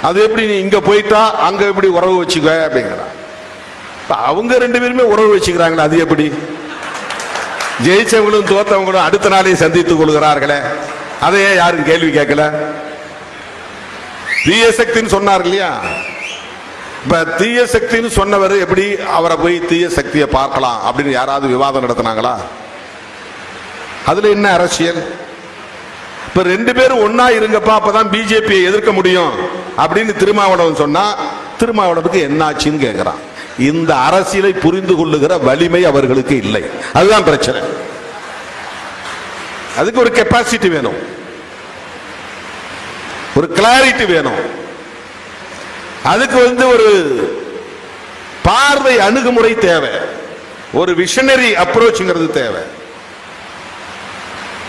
அது எப்படி நீ இங்க போயிட்டா அங்க எப்படி உறவு வச்சுக்க அப்படிங்கிறான். அவங்க 2 பேருமே உறவு வச்சுக்கிறாங்களே, அது எப்படி? ஜெயிச்சவங்களும் தோத்தவங்களும் அடுத்த நாளே சந்தித்துக் கொள்கிறார்களே, அதையே யாரும் கேள்வி கேட்கல? தீய சக்தின்னு சொன்னார் இல்லையா? இப்ப தீய சக்தின்னு சொன்னவர் எப்படி அவரை போய் தீய சக்தியை பார்க்கலாம் அப்படின்னு யாராவது விவாதம் நடத்தினாங்களா? அதுல என்ன அரசியல்? இப்ப 2 பேரும் ஒன்னா இருங்கப்பா, அப்பதான் பிஜேபியை எதிர்க்க முடியும் அப்படின்னு திருமாவளவன் சொன்னா, திருமாவளவுக்கு என்ன ஆச்சுன்னு கேட்கிறான். இந்த அரசியலை புரிந்து கொள்ளுகிற வலிமை அவர்களுக்கு இல்லை. அதுதான் பிரச்சனை. அதுக்கு ஒரு கெப்பாசிட்டி வேணும், ஒரு கிளாரிட்டி வேணும். அதுக்கு ஒரு பார்வை அணுகுமுறை தேவை, ஒரு விஷனரி அப்ரோச்ங்கிறது தேவை.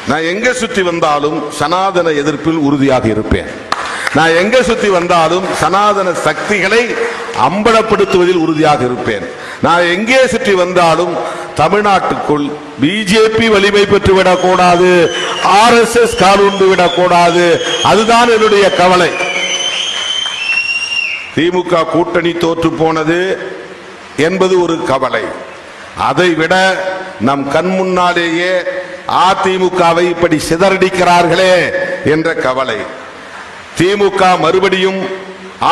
நான் எங்க சுத்தி வந்தாலும் சனாதன எதிர்ப்பில் உறுதியாக இருப்பேன். நான் எங்க சுத்தி வந்தாலும் சனாதன சக்திகளை அம்பலப்படுத்துவதில் உறுதியாக இருப்பேன். நான் எங்கே சுற்றி வந்தாலும் தமிழ்நாட்டுக்குள் பிஜேபி வலிமை பெற்று விடக்கூடாது, RSS காலுண்டு விடக்கூடாது. அதுதான் என்னுடைய கவலை. திமுக கூட்டணி தோற்று போனது என்பது ஒரு கவலை. அதை விட நம் கண் முன்னாலேயே அதிமுகவை இப்படி சிதறடிக்கிறார்களே என்ற கவலை. திமுக மறுபடியும்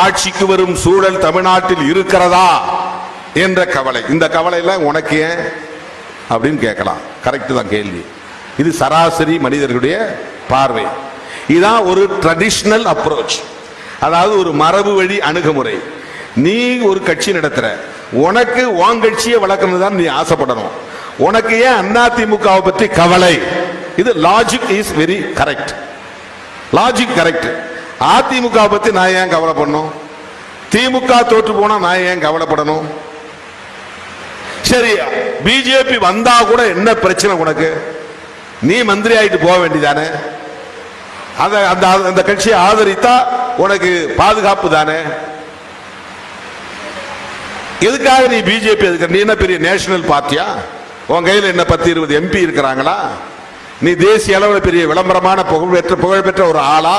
ஆட்சிக்கு வரும் சூழல் தமிழ்நாட்டில் இருக்கிறதா என்ற கவலை. இந்த கவலையில உனக்கு ஏன் அப்படின்னு கேட்கலாம். கரெக்ட் தான் கேள்வி. இது சராசரி மனிதர்களுடைய பார்வை. இதுதான் ஒரு ட்ரெடிஷனல் அப்ரோச், அதாவது ஒரு மரபு வழி அணுகுமுறை. நீ ஒரு கட்சி நடத்துற, உனக்கு உன் கட்சியை வளர்க்கணும் தான் நீ ஆசைப்படணும். உனக்கு ஏன் அதிமுகவை பற்றி கவலை? இது logic is very correct. Logic correct. AIADMK பத்தி நான் ஏன் கவலைப்படணும்? திமுக தோற்று போனா நான் ஏன் கவலைப்படணும்? சரி, பிஜேபி வந்தா கூட என்ன பிரச்சனை உனக்கு? நீ மந்திரி ஆயிட்டு போக வேண்டியதானே? அந்த கட்சியை ஆதரித்தா உனக்கு பாதுகாப்பு தானே? எதுக்காக நீ பிஜேபி எதுக்கு? நீ என்ன பெரிய நேஷனல் பார்ட்டியா? உன் கையில் என்ன 10-20 MP இருக்கிறாங்களா? நீ தேசிய அளவில் பெரிய விளம்பரமான புகழ்பெற்ற ஒரு ஆளா?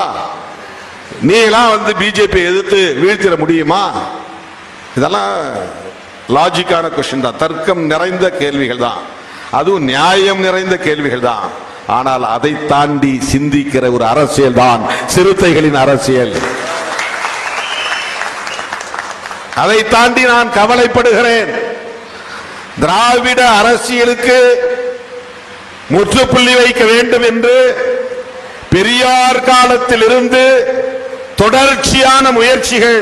நீ எல்லாம் பிஜேபி எதிர்த்து வீழ்த்திட முடியுமா? இதெல்லாம் லாஜிக்கான கொஸ்டின் தான், தர்க்கம் நிறைந்த கேள்விகள் தான், அதுவும் நியாயம் நிறைந்த கேள்விகள் தான். ஆனால் அதை தாண்டி சிந்திக்கிற ஒரு அரசியல் தான் சிறுத்தைகளின் அரசியல். அதை தாண்டி நான் கவலைப்படுகிறேன். திராவிட அரசியலுக்கு முற்றுப்புள்ளி வைக்க வேண்டும் என்று பெரியார் காலத்தில் இருந்து தொடர்ச்சியான முயற்சிகள்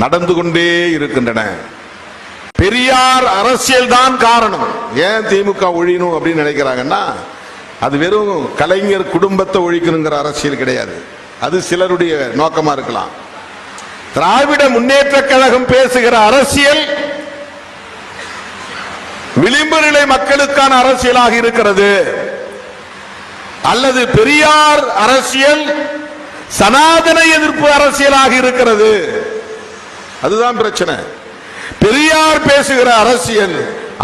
நடந்து கொண்டே இருக்கின்றன. பெரியார் அரசியல் தான் காரணம். ஏன் திமுக ஒழியணும் அப்படின்னு நினைக்கிறாங்கன்னா, அது வெறும் கலைஞர் குடும்பத்தை ஒழிக்கணுங்கிற அரசியல் கிடையாது. அது சிலருடைய நோக்கமா இருக்கலாம். திராவிட முன்னேற்ற கழகம் பேசுகிற அரசியல் விளிம்பு நிலை மக்களுக்கான அரசியலாக இருக்கிறது. அல்லது பெரியார் அரசியல் சனாதன எதிர்ப்பு அரசியலாக இருக்கிறது. அதுதான் பிரச்சனை. பெரியார் பேசுகிற அரசியல்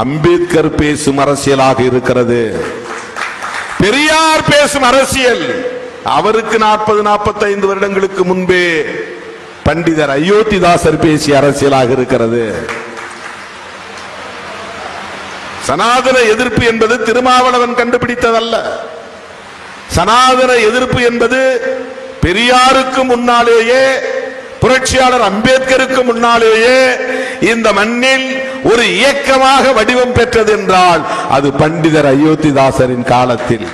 அம்பேத்கர் பேசும் அரசியலாக இருக்கிறது. பெரியார் பேசும் அரசியல் அவருக்கு 40-45 வருடங்களுக்கு முன்பே பண்டிதர் அயோத்திதாசர் பேசிய அரசியலாக இருக்கிறது. சனாதன எதிர்ப்பு என்பது திருமாவளவன் கண்டுபிடித்ததல்ல. சனாதன எதிர்ப்பு என்பது பெரியாருக்கு முன்னாலேயே, புரட்சியாளர் அம்பேத்கருக்கு முன்னாலேயே இந்த மண்ணில் ஒரு இயக்கமாக வடிவம் பெற்றது என்றால் அது பண்டிதர் அயோத்திதாசரின் காலத்தில்.